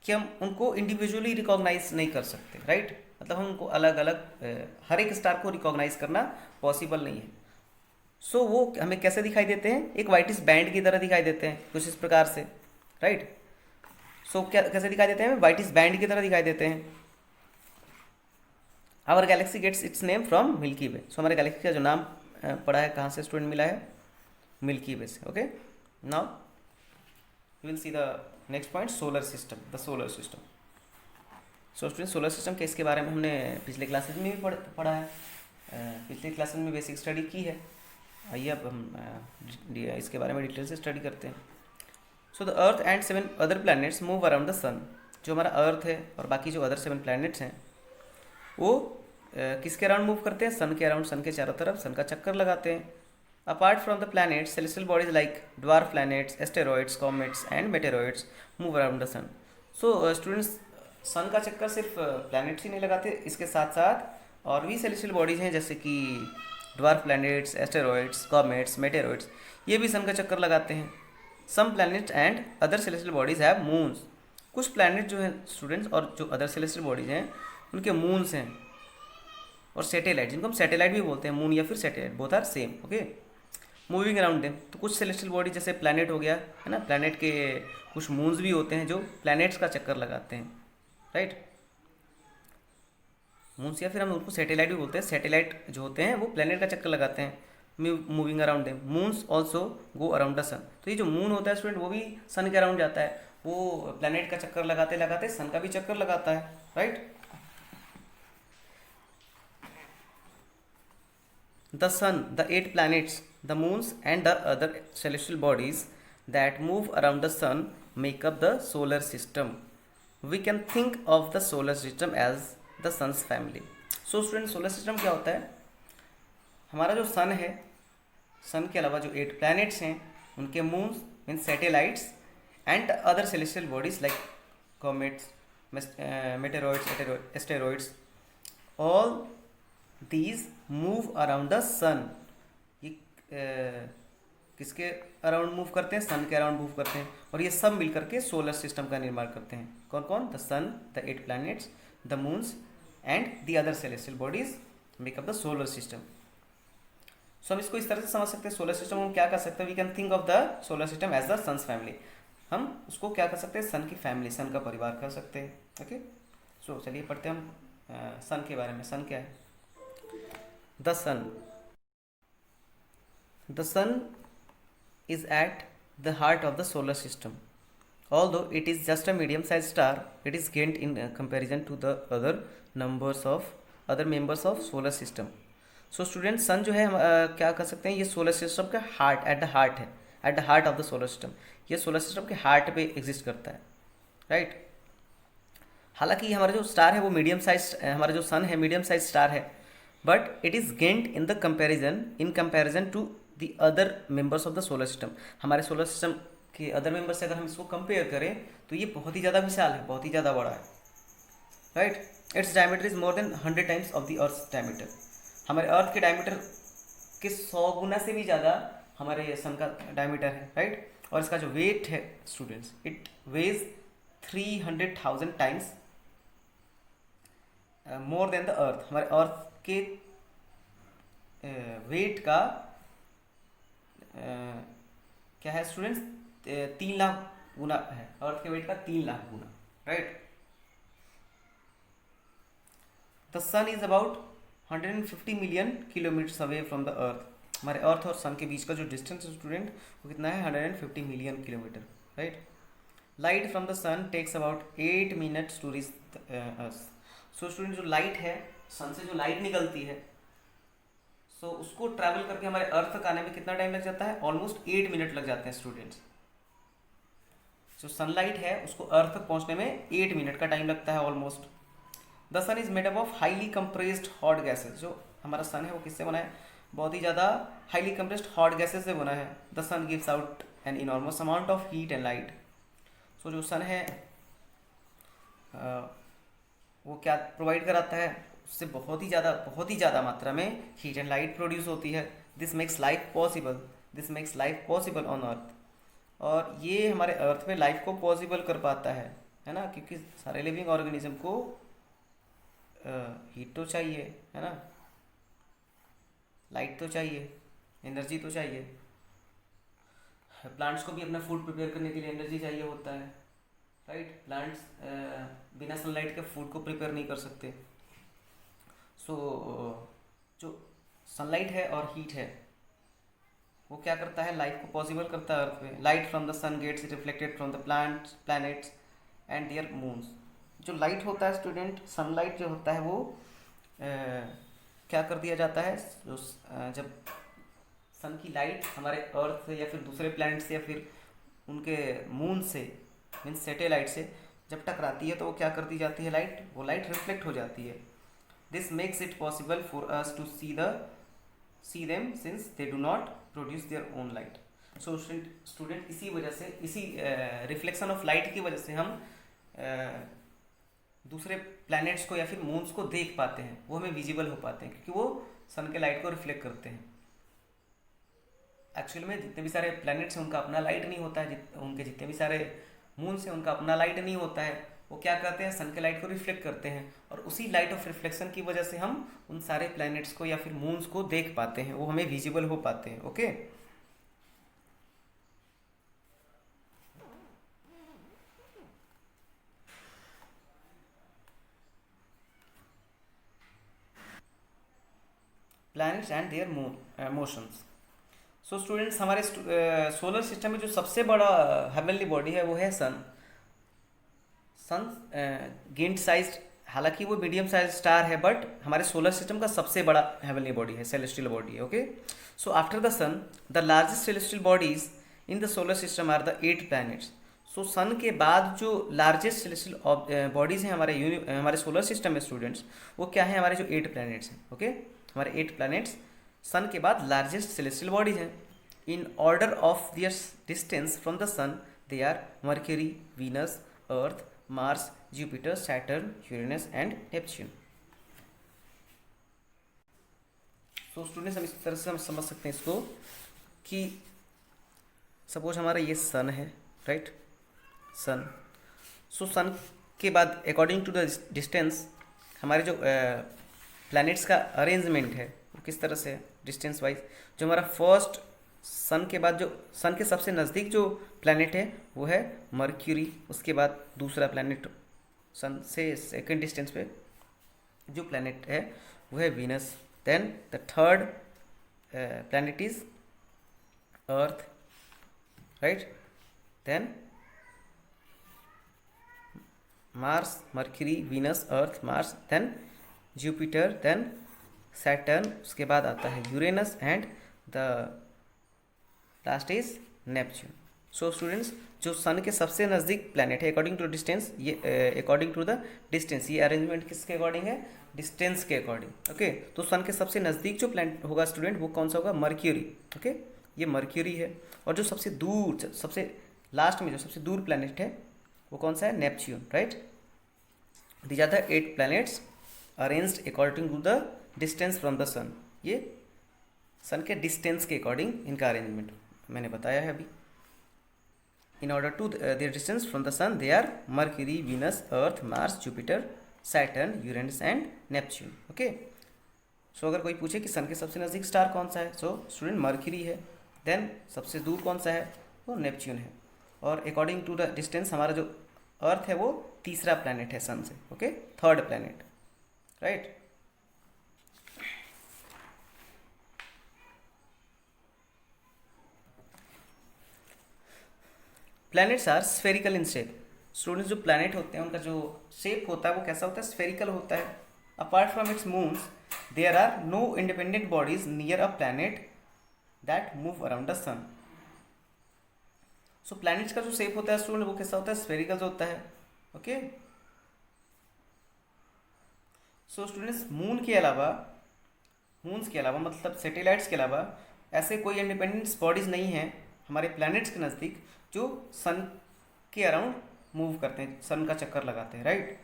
कि हम उनको इंडिविजुअली रिकॉग्नाइज नहीं कर सकते, राइट। मतलब हम उनको अलग अलग हर एक स्टार को रिकॉग्नाइज करना पॉसिबल नहीं है। सो वो हमें कैसे दिखाई देते हैं, एक वाइटिस बैंड की तरह दिखाई देते हैं कुछ इस प्रकार से, राइट। सो क्या कैसे दिखाई देते हैं, वाइटिस बैंड की तरह दिखाई देते हैं। Our galaxy gets its name from Milky Way. So हमारे गैलेक्सी का जो नाम पड़ा है कहाँ से स्टूडेंट मिला है, मिल्की वे से। Okay, now you will see the next point, solar system, the solar system. So student, solar system के इसके बारे में हमने पिछले क्लासेस में भी पढ़ा है, पिछले क्लासेस में बेसिक स्टडी की है। आइए अब हम इसके बारे में डिटेल से स्टडी करते हैं। So the Earth and 7 other planets move around the sun. जो हमारा अर्थ है और बाकी जो अदर 7 प्लैनेट्स हैं वो किसके अराउंड मूव करते हैं, सन के अराउंड, सन के चारों तरफ सन का चक्कर लगाते हैं। Apart from the planets, celestial bodies like dwarf planets, asteroids, comets and meteoroids move around the sun. So students, sun का चक्कर सिर्फ प्लैनेट्स ही नहीं लगाते, इसके साथ साथ और भी सेलेस्टियल बॉडीज हैं जैसे कि dwarf planets, asteroids, comets, meteoroids, ये भी सन का चक्कर लगाते हैं। Some planets and other celestial bodies have moons. कुछ प्लैनेट जो हैं स्टूडेंट्स और जो अदर सेलेस्टियल बॉडीज हैं उनके मून्स हैं और सैटेलाइट, जिनको हम सैटेलाइट भी बोलते हैं, मून या फिर satellite, both are same. Okay, moving around them. तो कुछ सेलेस्टियल बॉडी जैसे प्लैनेट हो गया है ना, प्लैनेट के कुछ मून्स भी होते हैं जो प्लैनेट्स का चक्कर लगाते हैं, राइट। मून्स या फिर हम उनको सैटेलाइट भी बोलते हैं, सैटेलाइट जो होते हैं वो प्लैनेट का चक्कर लगाते हैं, moving around them. Moons also go around the sun. तो ये जो मून होता है स्टूडेंट वो भी सन के अराउंड जाता है, वो प्लैनेट का चक्कर लगाते लगाते सन का भी चक्कर लगाता है, right. The sun, the 8 planets, the moons and the other celestial bodies that move around the sun make up the solar system. We can think of the solar system as the sun's family. So students, solar system क्या होता है, हमारा जो sun है, सन के अलावा जो 8 planets हैं उनके moons mean satellites and other celestial bodies like comets, meteoroids, asteroids, all these move around the sun. ये किसके अराउंड मूव करते हैं, सन के अराउंड मूव करते हैं, और ये सब मिलकर के सोलर सिस्टम का निर्माण करते हैं। कौन कौन, the sun, the 8 planets, the moons and the other celestial bodies make up the solar system. So हम इसको इस तरह से समझ सकते हैं, सोलर सिस्टम हम क्या कर सकते हैं, we can think of the solar system as the sun's family. हम उसको क्या कर सकते हैं, सन की फैमिली, सन का परिवार कर सकते हैं। ओके, सो चलिए पढ़ते हैं हम सन के बारे में। सन क्या है, the sun is at the heart of the solar system. Although it is just a medium sized star, it is gained in comparison to the other members of solar system. So students, sun जो है हम क्या कर सकते हैं, ये solar system का heart, at the heart है, at the heart of the solar system. ये सोलर सिस्टम के हार्ट पे एग्जिस्ट करता है, राइट। हालांकि हमारा जो स्टार है वो मीडियम साइज, हमारा जो सन है मीडियम साइज स्टार है, but it is gained in comparison to the other members of the solar system. हमारे सोलर सिस्टम के अदर मेंबर से अगर हम इसको कंपेयर करें तो ये बहुत ही ज़्यादा विशाल है, बहुत ही ज़्यादा बड़ा है, right. Its diameter is more than 100 times of the earth diameter. हमारे अर्थ के डायमीटर के 100 गुना से भी ज़्यादा हमारे सन का डायमीटर है, राइट। और इसका जो वेट है students, it weighs 300,000 times more than the Earth. हमारे अर्थ के वेट का क्या है स्टूडेंट्स, 3 लाख गुना है, अर्थ के वेट का 3 लाख गुना, right. The sun is about 150 million kilometres away from the Earth. हमारे अर्थ और सन के बीच का जो डिस्टेंस है स्टूडेंट वो कितना है, 150 million kilometre, right. Light from the sun takes about 8 minutes to reach Earth. So student जो लाइट है, सन से जो लाइट निकलती है, सो उसको ट्रैवल करके हमारे अर्थ तक आने में कितना टाइम लग जाता है, ऑलमोस्ट 8 मिनट लग जाते हैं स्टूडेंट्स। जो सनलाइट है उसको अर्थ तक पहुंचने में 8 मिनट का टाइम लगता है almost. The sun is made up of highly compressed hot gases. जो हमारा सन है वो किससे बना है, बहुत ही ज़्यादा हाईली कंप्रेस्ड हॉट गैसेज से बना है। The sun gives out an enormous amount of heat and light. So जो सन है वो क्या प्रोवाइड कराता है, उससे बहुत ही ज़्यादा मात्रा में हीट एंड लाइट प्रोड्यूस होती है। This makes life possible on earth. और ये हमारे अर्थ पे लाइफ को पॉसिबल कर पाता है ना, क्योंकि सारे लिविंग ऑर्गेनिज्म को हीट तो चाहिए, है ना, लाइट तो चाहिए, एनर्जी तो चाहिए। प्लांट्स को भी अपना फूड प्रिपेयर करने के लिए एनर्जी चाहिए होता है, राइट। प्लांट्स बिना सनलाइट के फूड को प्रिपेयर नहीं कर सकते। सो जो सनलाइट है और हीट है वो क्या करता है, लाइफ को पॉसिबल करता है अर्थ पे। Light from the sun gets reflected from the planets and their moons. जो लाइट होता है स्टूडेंट, सनलाइट जो होता है वो क्या कर दिया जाता है, जब सन की लाइट हमारे अर्थ से या फिर दूसरे प्लैनेट से या फिर उनके मून से, मीन्स सैटेलाइट से जब टकराती है तो वो क्या कर दी जाती है, वो लाइट रिफ्लेक्ट हो जाती है। This makes it possible for us to see them since they do not produce their own light. So student इसी वजह से, इसी रिफ्लेक्शन ऑफ लाइट की वजह से हम दूसरे प्लैनेट्स को या फिर मून्स को देख पाते हैं, वो हमें विजिबल हो पाते हैं, क्योंकि वो सन के लाइट को रिफ्लेक्ट करते हैं। एक्चुअल में जितने भी सारे प्लैनेट्स हैं उनका अपना लाइट नहीं होता है, उनके जितने भी सारे मून्स हैं उनका अपना लाइट नहीं होता है। वो क्या करते हैं, सन के लाइट को रिफ्लेक्ट करते हैं, और उसी लाइट ऑफ रिफ्लेक्शन की वजह से हम उन सारे प्लैनेट्स को या फिर मून्स को देख पाते हैं, वो हमें विजिबल हो पाते हैं। Okay, planets and their motions. So students हमारे सोलर सिस्टम में जो सबसे बड़ा हेवनली बॉडी है वो है सन। गिंट साइज, हालांकि वो मीडियम साइज स्टार है, बट हमारे सोलर सिस्टम का सबसे बड़ा हेवनली बॉडी है, सेलेस्टियल बॉडी है। Okay, so after the sun the largest celestial bodies in the solar system are the 8 planets. So sun के बाद जो लार्जेस्ट सेलेस्टियल बॉडीज हैं हमारे सोलर सिस्टम में स्टूडेंट्स, वो क्या है, हमारे जो 8 प्लैनेट्स हैं। ओके, हमारे 8 प्लैनेट्स सन के बाद लार्जेस्ट सेलेस्टियल बॉडीज हैं। In order of their distance from the sun they are Mercury, Venus, Earth, Mars, Jupiter, Saturn, Uranus and Neptune. So students हम इस तरह से हम समझ सकते हैं इसको कि सपोज हमारा ये सन है, राइट, सन। सो सन के बाद अकॉर्डिंग टू द डिस्टेंस हमारे जो प्लैनेट्स का अरेंजमेंट है वो किस तरह से है, डिस्टेंस वाइज। जो हमारा फर्स्ट सन के बाद जो सन के सबसे नज़दीक जो प्लैनेट है वो है मर्क्यूरी, उसके बाद दूसरा प्लैनेट सन से सेकंड डिस्टेंस पे जो प्लैनेट है वो है Venus. Then the third planet is Earth, right. Then Mars, Mercury, Venus, Earth, Mars, then Jupiter, then Saturn, उसके बाद आता है Uranus and the last is Neptune. So students जो सन के सबसे नज़दीक प्लैनेट है अकॉर्डिंग टू डिस्टेंस, ये अकॉर्डिंग टू द डिस्टेंस, ये अरेंजमेंट किसके अकॉर्डिंग है, डिस्टेंस के अकॉर्डिंग। ओके, तो सन के सबसे नज़दीक जो प्लैनेट होगा स्टूडेंट वो कौन सा होगा, मर्क्यूरी। ओके, ये मर्क्यूरी है। और जो सबसे दूर, सबसे लास्ट में जो सबसे दूर प्लैनेट है वो कौन सा है, Neptune, right. These are the 8 planets arranged according to the distance from the sun. ये सन के डिस्टेंस के अकॉर्डिंग इनका अरेंजमेंट मैंने बताया है अभी। In order to their distance from the sun they are Mercury, Venus, Earth, Mars, Jupiter, Saturn, Uranus and Neptune. Okay, so अगर कोई पूछे कि सन के सबसे नज़दीक स्टार कौन सा है, सो स्टूडेंट मर्क्यूरी है। देन सबसे दूर कौन सा है, वो नेपच्यून है। और अकॉर्डिंग टू द डिस्टेंस हमारा जो अर्थ है वो तीसरा प्लैनेट है सन से। Okay, third planet, right. Planets are spherical in shape. Students, जो प्लैनेट होते हैं उनका जो शेप होता है वो कैसा होता है? स्फेरिकल होता है। Apart from its moons there are no independent bodies near a planet that move around the sun. So planets का जो शेप होता है स्टूडेंट वो कैसा होता है? स्फेरिकल होता है। ओके, सो स्टूडेंट्स, मून्स के अलावा मतलब सैटेलाइट्स के अलावा ऐसे कोई इंडिपेंडेंट बॉडीज नहीं हैं हमारे प्लैनेट्स के नज़दीक जो सन के अराउंड मूव करते हैं, सन का चक्कर लगाते हैं, right.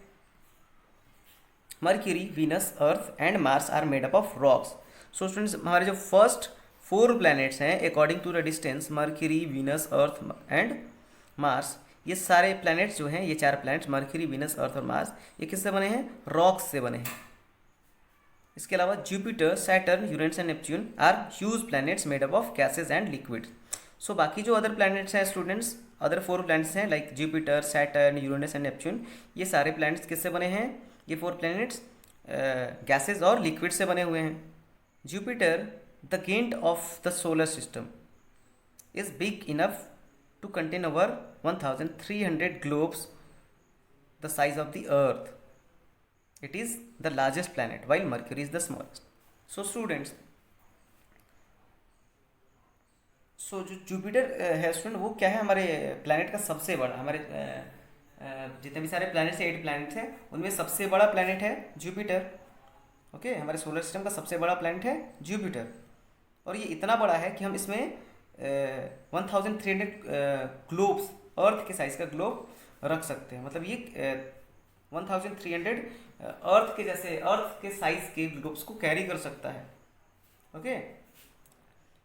Mercury, Venus, Earth and Mars are made up of rocks. So students, हमारे जो फर्स्ट 4 प्लैनेट्स हैं according to the distance, Mercury, Venus, Earth and Mars, ये सारे प्लैनेट्स जो हैं, ये 4 प्लैनेट्स मर्क्यूरी, वीनस, अर्थ और मार्स, ये किससे बने हैं? रॉक्स से बने हैं। इसके अलावा Jupiter, Saturn, Uranus and Neptune are huge planets made up of gases and liquid. So बाकी जो अदर प्लैनेट्स हैं स्टूडेंट्स, अदर 4 प्लैनेट्स हैं like Jupiter, Saturn, Uranus and Neptune, ये सारे प्लैनेट्स किससे बने हैं? ये 4 प्लैनेट्स गैसेज और लिक्विड से बने हुए हैं। Jupiter, the giant of the solar system, is big enough to contain over 1300 globes the size of the earth. It is the largest planet while Mercury is the smallest. So students, जो Jupiter है student, वो क्या है? हमारे planet का सबसे बड़ा, हमारे जितने भी सारे प्लैनेट्स हैं, 8 प्लैनेट्स हैं, उनमें सबसे बड़ा प्लैनेट है जुपिटर। ओके, हमारे सोलर सिस्टम का सबसे बड़ा प्लैनेट है जुपिटर, और ये इतना बड़ा है कि हम इसमें 1300 ग्लोब्स, अर्थ के साइज का ग्लोब रख सकते हैं। मतलब ये 1300 अर्थ के जैसे, अर्थ के साइज के ग्लोब्स को कैरी कर सकता है। Okay,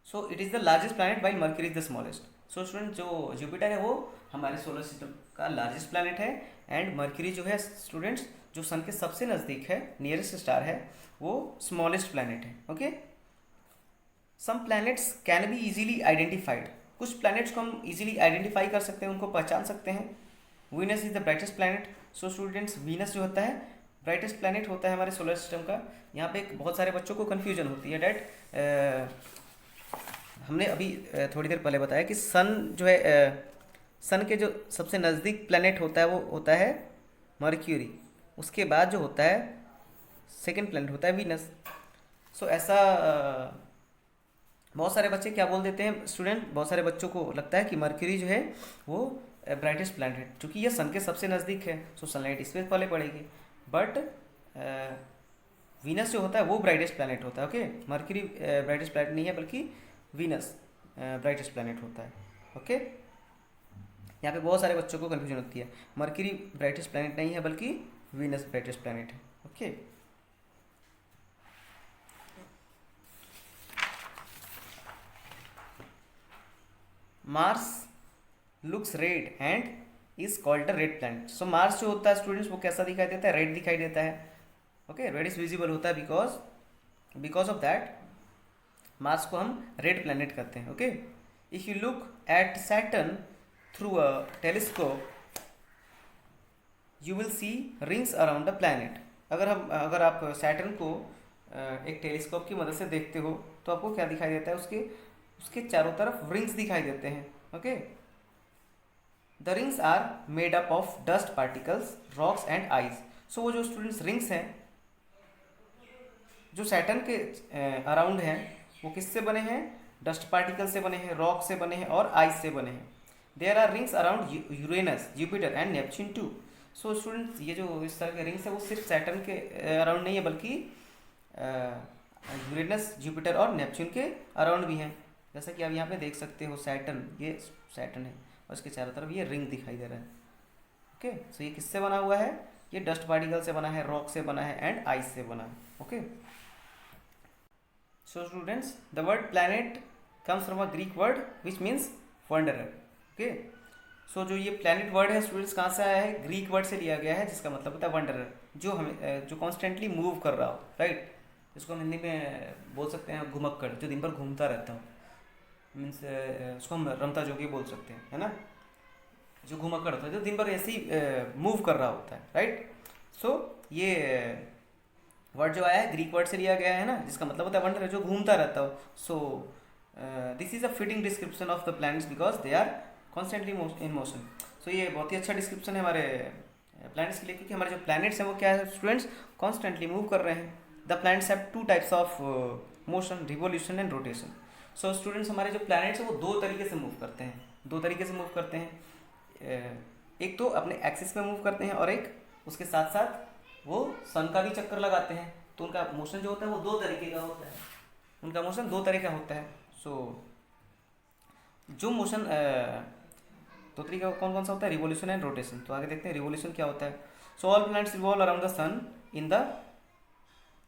so it is the largest planet while mercury is the smallest. So student, जो जुपिटर है वो हमारे सोलर सिस्टम का लार्जेस्ट प्लैनेट है, एंड मर्क्यूरी जो है स्टूडेंट्स, जो सन के सबसे नज़दीक है, नियरेस्ट स्टार है, वो स्मॉलेस्ट प्लैनेट है। Okay, some planets can be easily identified. कुछ प्लैनेट्स को हम इजीली आइडेंटिफाई कर सकते हैं, उनको पहचान सकते हैं। Venus is the brightest planet. So students, Venus जो होता है ब्राइटेस्ट प्लैनेट होता है हमारे सोलर सिस्टम का। यहाँ पे बहुत सारे बच्चों को कन्फ्यूजन होती है डैट हमने अभी थोड़ी देर पहले बताया कि सन जो है, सन के जो सबसे नज़दीक प्लैनेट होता है वो होता है मर्क्यूरी, उसके बाद जो होता है सेकेंड प्लैनेट होता है वीनस। सो ऐसा बहुत सारे बच्चे क्या बोल देते हैं स्टूडेंट, बहुत सारे बच्चों को लगता है कि मर्क्यूरी जो है वो ब्राइटेस्ट प्लैनेट है, चूँकि ये सन के सबसे नज़दीक है, सो सनलाइट इस पर पहले पड़ेगी। बट वीनस जो होता है वो ब्राइटेस्ट प्लैनेट होता है। ओके, मर्क्यूरी ब्राइटेस्ट प्लैनेट नहीं है, बल्कि वीनस ब्राइटेस्ट प्लैनेट होता है। ओके, यहाँ पे बहुत सारे बच्चों को कन्फ्यूजन होती है, मर्क्यूरी ब्राइटेस्ट प्लैनेट नहीं है बल्कि वीनस ब्राइटेस्ट प्लैनेट है। Okay, Mars looks red and is called the red planet. So Mars जो होता है स्टूडेंट्स वो कैसा दिखाई देता है? रेड दिखाई देता है। ओके, रेड इज विजिबल होता है बिकॉज ऑफ दैट मार्स को हम रेड प्लैनेट कहते हैं। Okay, if you look at Saturn through a telescope you will see rings around the planet. अगर आप सैटर्न को एक टेलीस्कोप की मदद से देखते हो तो आपको क्या दिखाई देता है? उसके चारों तरफ रिंग्स दिखाई देते हैं। Okay, the rings are made up of dust particles, rocks and ice. So वो जो स्टूडेंट्स रिंग्स हैं जो सैटर्न के अराउंड हैं, वो किससे बने हैं? डस्ट पार्टिकल से बने हैं, रॉक से बने हैं और आइस से बने हैं। There are rings around Uranus, Jupiter and Neptune too. So students, ये जो इस तरह के रिंग्स है वो सिर्फ सैटर्न के अराउंड नहीं है, बल्कि यूरेनस, जुपिटर और नेपच्यून के अराउंड भी हैं। जैसा कि आप यहाँ पे देख सकते हो, सैटर्न, ये सैटर्न है और इसके चारों तरफ ये रिंग दिखाई दे रहा है। ओके, सो ये किससे बना हुआ है? ये डस्ट पार्टिकल से बना है, रॉक से बना है एंड आइस से बना है। Okay, so students, the word planet comes from a Greek word which means wanderer. Okay, so जो ये प्लैनेट वर्ड है स्टूडेंट्स कहाँ से आया है? ग्रीक वर्ड से लिया गया है, जिसका मतलब होता है वंडरर, जो कॉन्स्टेंटली मूव कर रहा हो, राइट। इसको हम हिंदी में बोल सकते हैं घुमक्कड़, जो दिन भर घूमता रहता हो, मीन्स उसको हम रमता जोगी बोल सकते हैं, है ना। जो घुमक्कड़ होता है, जो दिन भर ऐसे ही मूव कर रहा होता है, राइट। सो ये वर्ड जो आया है ग्रीक वर्ड से लिया गया है ना, जिसका मतलब होता है वंडर, जो घूमता रहता हो। So this is a fitting description of the planets because they are constantly in motion. So ये बहुत ही अच्छा डिस्क्रिप्शन है हमारे प्लैनेट्स के लिए, क्योंकि हमारे जो प्लैनेट्स हैं वो क्या है स्टूडेंट्स, कॉन्स्टेंटली मूव कर रहे हैं। The planets have two types of motion, revolution and rotation. So students हमारे जो प्लैनेट्स हैं वो दो तरीके से मूव करते हैं, दो तरीके से मूव करते हैं। एक तो अपने एक्सिस में मूव करते हैं और एक उसके साथ साथ वो सन का भी चक्कर लगाते हैं। तो उनका मोशन जो होता है वो दो तरीके का होता है, उनका मोशन दो तरीके का होता है। सो जो मोशन दो तरीके कौन कौन सा होता है, रिवोल्यूशन एंड रोटेशन। तो आगे देखते हैं रिवोल्यूशन क्या होता है। So all planets revolve around the sun in the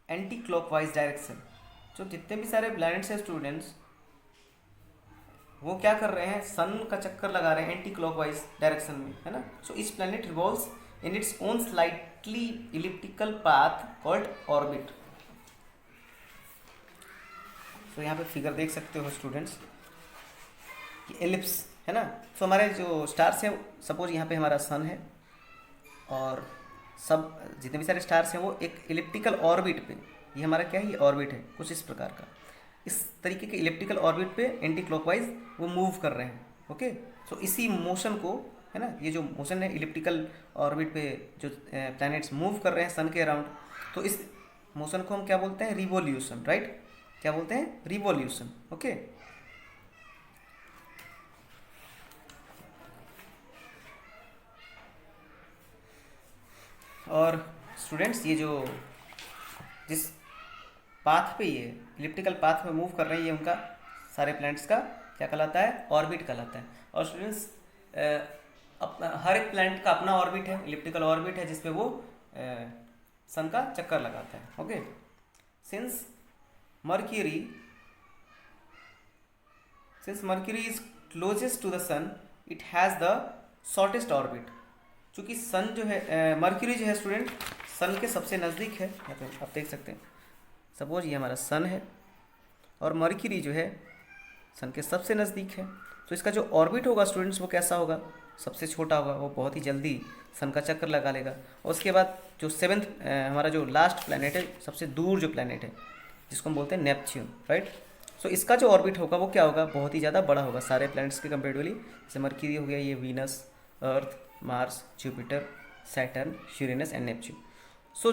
anti clockwise direction. जो जितने भी सारे प्लैनेट्स हैं स्टूडेंट्स, वो क्या कर रहे हैं, सन का चक्कर लगा रहे हैं एंटी क्लॉकवाइज डायरेक्शन में, है ना। सो इस planet revolves in its own slightly elliptical path called orbit. So यहाँ पे फिगर देख सकते हो स्टूडेंट्स कि एलिप्स है ना। सो हमारे जो स्टार्स हैं, सपोज यहाँ पे हमारा सन है और सब जितने भी सारे स्टार्स हैं वो एक इलिप्टिकल ऑर्बिट पे, ये हमारा क्या है, ये ऑर्बिट है कुछ इस प्रकार का। इस तरीके के इलिप्टिकल ऑर्बिट पे एंटी क्लॉकवाइज वो मूव कर रहे हैं। ओके, सो इसी मोशन को, है ना, ये जो मोशन है इलिप्टिकल ऑर्बिट पे जो प्लैनेट्स मूव कर रहे हैं सन के अराउंड, तो इस मोशन को हम क्या बोलते हैं, रिवॉल्यूशन, राइट। क्या बोलते हैं, रिवॉल्यूशन। ओके, और स्टूडेंट्स ये जो जिस पाथ पे ये इलिप्टिकल पाथ में मूव कर रहे हैं, ये उनका सारे प्लैनेट्स का क्या कहलाता है, ऑर्बिट कहलाता है। और स्टूडेंट्स हर एक प्लैनेट का अपना ऑर्बिट है, इलिप्टिकल ऑर्बिट है जिसपे वो सन का चक्कर लगाता है। Okay, since Mercury is closest to the sun, it has the shortest orbit. चूँकि सन जो है, मर्क्यूरी जो है स्टूडेंट सन के सबसे नज़दीक है। आप देख सकते हैं, सपोज ये हमारा सन है और मर्क्यूरी जो है सन के सबसे नज़दीक है। तो इसका जो ऑर्बिट होगा स्टूडेंट्स वो कैसा होगा, सबसे छोटा होगा, वो बहुत ही जल्दी सन का चक्कर लगा लेगा। और उसके बाद जो सेवेंथ हमारा जो लास्ट प्लैनेट है, सबसे दूर जो प्लैनेट है जिसको हम बोलते हैं नेपच्यून, राइट। सो इसका जो ऑर्बिट होगा वो क्या होगा, बहुत ही ज़्यादा बड़ा होगा सारे प्लैनेट्स के कंपेरेटिवली। जैसे मर्क्यूरी हो गया, ये Venus, Earth, Mars, Jupiter, Saturn, Uranus and Neptune. So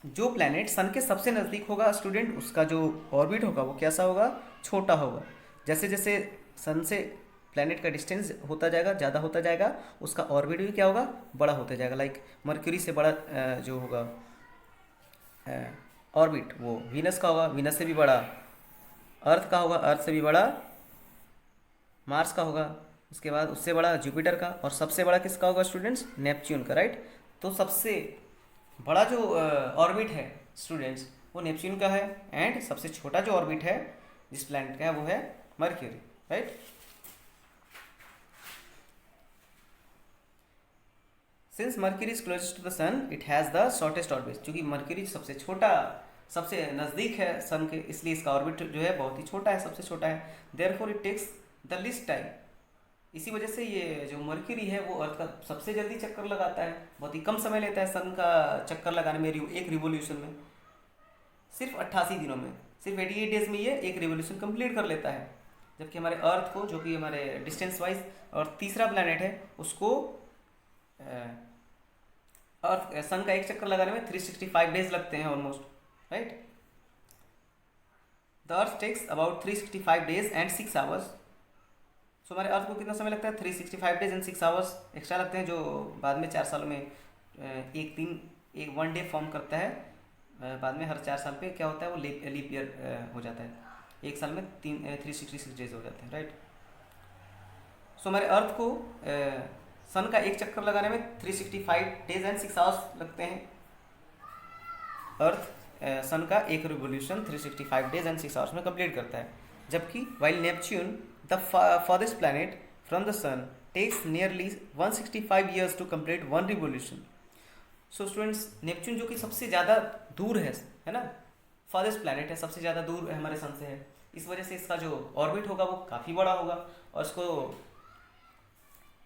जो प्लैनेट सन के सबसे नज़दीक होगा स्टूडेंट, उसका जो ऑर्बिट होगा वो कैसा होगा, छोटा होगा। जैसे जैसे सन से प्लैनेट का डिस्टेंस होता जाएगा, ज़्यादा होता जाएगा, उसका ऑर्बिट भी क्या होगा, बड़ा होता जाएगा। लाइक मर्क्यूरी से बड़ा जो होगा ऑर्बिट वो वीनस का होगा, वीनस से भी बड़ा अर्थ का होगा, अर्थ से भी बड़ा मार्स का होगा, उसके बाद उससे बड़ा जुपिटर का, और सबसे बड़ा किसका होगा स्टूडेंट्स, नेपच्यून का, राइट। तो सबसे बड़ा जो ऑर्बिट है स्टूडेंट्स वो नेपच्यून का है, एंड सबसे छोटा जो ऑर्बिट है जिस प्लैनेट का है वो है Mercury, right. Since Mercury is closest to the sun, it has the shortest orbit. क्योंकि मर्क्यूरी सबसे छोटा, सबसे नज़दीक है सन के, इसलिए इसका ऑर्बिट जो है बहुत ही छोटा है, सबसे छोटा है। Therefore it takes the least time. इसी वजह से ये जो मर्क्यूरी है वो अर्थ का सबसे जल्दी चक्कर लगाता है, बहुत ही कम समय लेता है सन का चक्कर लगाने में, एक रिवोल्यूशन में सिर्फ 88 दिनों में, सिर्फ 88 डेज में ये एक रिवोल्यूशन कंप्लीट कर लेता है। जबकि हमारे अर्थ को, जो कि हमारे डिस्टेंस वाइज और तीसरा प्लैनेट है, उसको अर्थ सन का एक चक्कर लगाने में 365 डेज लगते हैं almost, right. The Earth takes about 365 days and 6 hours. So हमारे अर्थ को कितना समय लगता है, 365 डेज एंड 6 आवर्स एक्स्ट्रा लगते हैं, जो बाद में 4 सालों में एक 1 डे फॉर्म करता है। बाद में हर 4 साल पे क्या होता है, वो लीप ईयर हो जाता है, एक साल में 366 डेज हो जाते हैं, राइट। सो हमारे अर्थ को सन का एक चक्कर लगाने में 365 डेज एंड 6 आवर्स लगते हैं। अर्थ सन का एक रिवोल्यूशन 365 डेज एंड 6 आवर्स में कंप्लीट करता है। जबकि while Neptune the farthest planet from the sun takes nearly 165 years to complete one revolution. So students, Neptune जो कि सबसे ज़्यादा दूर है ना, farthest planet है, सबसे ज़्यादा दूर हमारे सन से है, इस वजह से इसका जो ऑर्बिट होगा वो काफ़ी बड़ा होगा, और इसको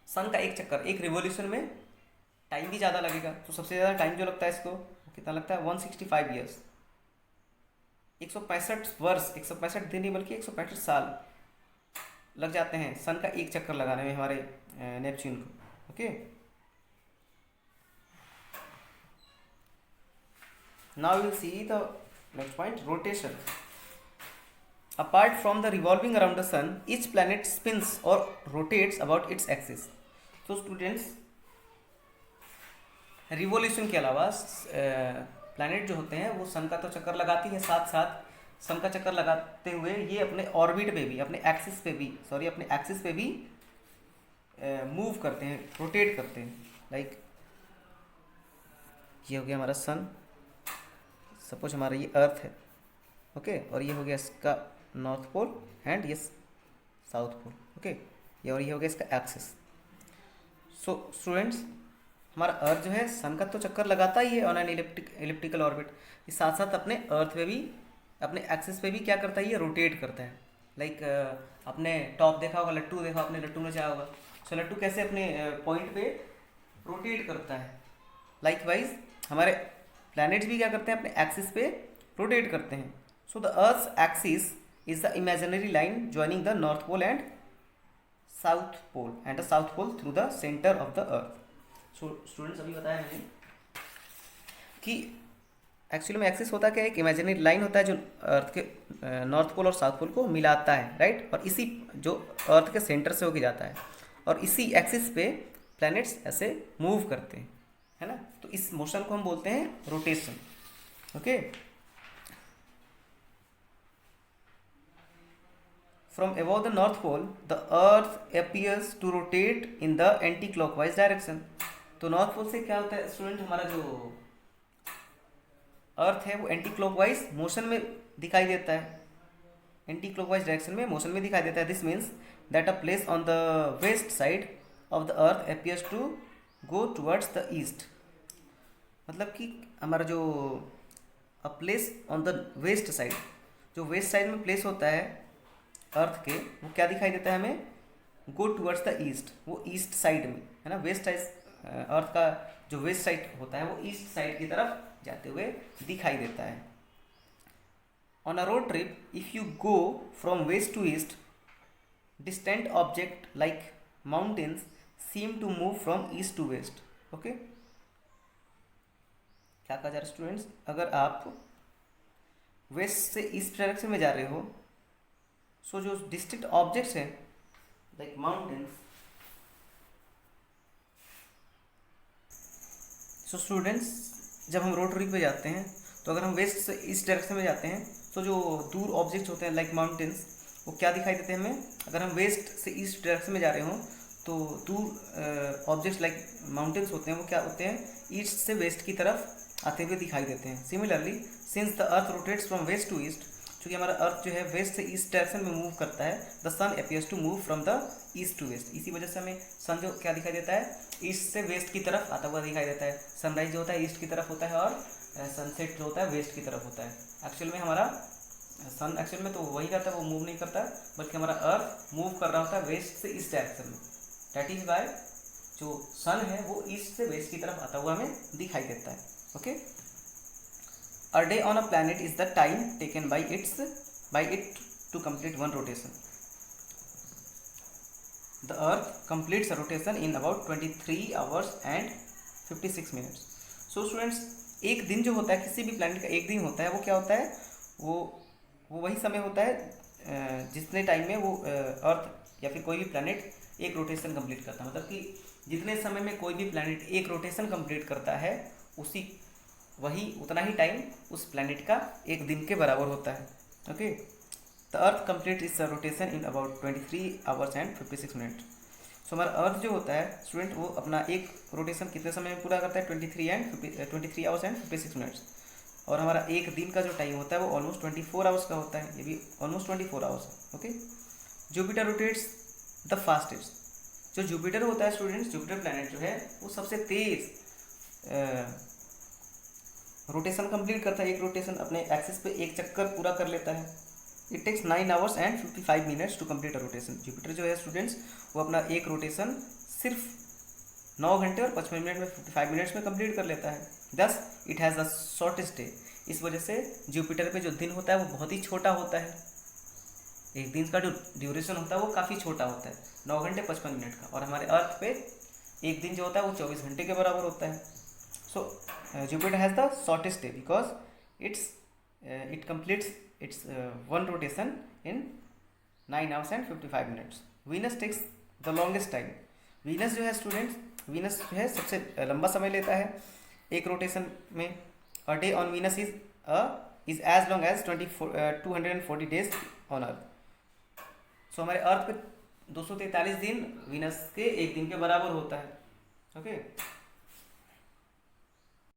सन का एक चक्कर, एक रिवोल्यूशन में टाइम भी ज़्यादा लगेगा। तो सबसे ज़्यादा टाइम जो लगता है इसको, कितना लगता है, 165 ईयर्स, 165 वर्ष, 165 दिन नहीं बल्कि 165 साल लग जाते हैं सन का एक चक्कर लगाने में हमारे नेपच्यून को। Okay, now will see the next point, rotation. Apart from the revolving around the sun, each planet spins or rotates about its axis. So students, revolution के अलावा प्लैनेट जो होते हैं वो सन का तो चक्कर लगाती है, साथ साथ सन का चक्कर लगाते हुए ये अपने ऑर्बिट पे भी, अपने एक्सिस पे भी मूव करते हैं, रोटेट करते हैं। लाइक ये हो गया हमारा सन, सपोज हमारा ये अर्थ है, ओके, और ये हो गया इसका नॉर्थ पोल एंड ये साउथ पोल, ओके, ये और ये हो गया इसका एक्सिस। सो स्टूडेंट्स, हमारा अर्थ जो है सन का तो चक्कर लगाता ही है ऑन एन इलिप्टिकल ऑर्बिट, ये साथ साथ अपने अर्थ पे भी, अपने एक्सिस पे भी क्या करता है, ये रोटेट करता है। लाइक आपने टॉप देखा होगा, लट्टू देखा आपने, लट्टू में जाया होगा। सो लट्टू कैसे अपने पॉइंट पे रोटेट करता है, लाइक वाइज हमारे प्लैनेट्स भी क्या करते हैं, अपने एक्सिस पे रोटेट करते हैं। So the earth's axis is the imaginary line joining the north pole and the south pole through the center of the earth. So students, अभी बताया मैंने कि एक्चुअली में एक्सिस होता क्या है, एक इमेजिनरी लाइन होता है जो अर्थ के नॉर्थ पोल और साउथ पोल को मिलाता है, राइट, और इसी जो अर्थ के सेंटर से होके जाता है, और इसी एक्सिस पे प्लैनेट्स ऐसे मूव करते हैं, है ना। तो इस मोशन को हम बोलते हैं rotation. Okay, From above the North Pole, the Earth appears to rotate in the anti-clockwise direction. तो नॉर्थ पोल से क्या होता है स्टूडेंट, हमारा जो अर्थ है वो एंटी क्लॉकवाइज मोशन में दिखाई देता है, एंटी क्लॉकवाइज डायरेक्शन में मोशन में दिखाई देता है। This means that a place on the west side of the earth appears to go towards the east. मतलब कि हमारा जो a place on the west side, जो वेस्ट साइड में प्लेस होता है अर्थ के, वो क्या दिखाई देता है हमें, गो टुवर्ड्स द ईस्ट, वो ईस्ट साइड में, है ना। वेस्ट साइड, अर्थ का जो वेस्ट साइड होता है वो ईस्ट साइड की तरफ जाते हुए दिखाई देता है। On a road trip, if you go from west to east, distant object like mountains seem to move from east to west. Okay, क्या कहा जा रहा है स्टूडेंट्स, अगर आप वेस्ट से ईस्ट डायरेक्शन में जा रहे हो, सो जो डिस्टिंक्ट ऑब्जेक्ट्स हैं लाइक माउंटेन्स, सो स्टूडेंट्स जब हम रोड ट्रिप पे जाते हैं तो अगर हम वेस्ट से ईस्ट डायरेक्शन में जाते हैं तो जो दूर ऑब्जेक्ट्स होते हैं लाइक माउंटेन्स, वो क्या दिखाई देते हैं हमें। अगर हम वेस्ट से ईस्ट डायरेक्शन में जा रहे हों तो दूर ऑब्जेक्ट्स लाइक माउंटेन्स होते हैं वो क्या होते हैं, ईस्ट से वेस्ट की तरफ आते हुए दिखाई देते हैं। Similarly, since the earth rotates from west to east, क्योंकि हमारा अर्थ जो है वेस्ट से ईस्ट डायरेक्शन में मूव करता है, the sun appears to move from the east to west. इसी वजह से हमें सन जो क्या दिखाई देता है, ईस्ट से वेस्ट की तरफ आता हुआ दिखाई देता है। सनराइज जो होता है ईस्ट की तरफ होता है और सनसेट जो होता है वेस्ट की तरफ होता है। एक्चुअल में हमारा सन एक्चुअल में तो वही करता है, वो मूव नहीं करता, बल्कि हमारा अर्थ मूव कर रहा होता है वेस्ट से ईस्ट डायरेक्शन में। दैट इज वाई जो सन है वो ईस्ट से वेस्ट की तरफ आता हुआ हमें दिखाई देता है। Okay, A day on a planet is the time taken by it to complete one rotation. The Earth completes a rotation in about 23 hours and 56 minutes. So students, एक दिन जो होता है किसी भी प्लैनेट का एक दिन होता है, वो क्या होता है, वो वही समय होता है जितने टाइम में वो अर्थ या फिर कोई भी प्लैनेट एक रोटेशन कंप्लीट करता है। मतलब कि जितने समय में कोई भी प्लैनेट एक रोटेशन कंप्लीट करता है, उतना ही टाइम उस प्लैनेट का एक दिन के बराबर होता है। Okay, the Earth complete its rotation in about 23 hours and 56 minute. So हमारा अर्थ जो होता है स्टूडेंट, वो अपना एक रोटेशन कितने समय में पूरा करता है, 23 आवर्स एंड 56 मिनट्स। और हमारा एक दिन का जो टाइम होता है वो ऑलमोस्ट 24 आवर्स का होता है, ये भी ऑलमोस्ट 24 आवर्स है। Okay, Jupiter rotates the fastest. जो जुपिटर होता है स्टूडेंट्स, जुपिटर प्लैनेट जो है वो सबसे तेज रोटेशन कंप्लीट करता है, एक रोटेशन अपने एक्सिस पे एक चक्कर पूरा कर लेता है। It takes 9 hours and 55 minutes to complete a rotation. Jupiter जो है स्टूडेंट्स वो अपना एक रोटेशन सिर्फ 9 घंटे और 55 मिनट में 55 मिनट्स में कंप्लीट कर लेता है। Thus it has the shortest day. इस वजह से जुपिटर पे जो दिन होता है वो बहुत ही छोटा होता है। एक दिन का जो ड्यूरेशन होता है वो काफ़ी छोटा होता है, 9 घंटे 55 मिनट का, और हमारे अर्थ पे एक दिन जो होता है वो 24 घंटे के बराबर होता है. So Jupiter has the shortest day because it completes its one rotation in 9 hours and 55 minutes. Venus takes the longest time. Venus जो है स्टूडेंट्स, वीनस जो है सबसे लंबा समय लेता है एक रोटेशन में. A day on Venus is as long as 240 days on Earth. So हमारे अर्थ पे 243 दिन वीनस के एक दिन के बराबर होता है. ओके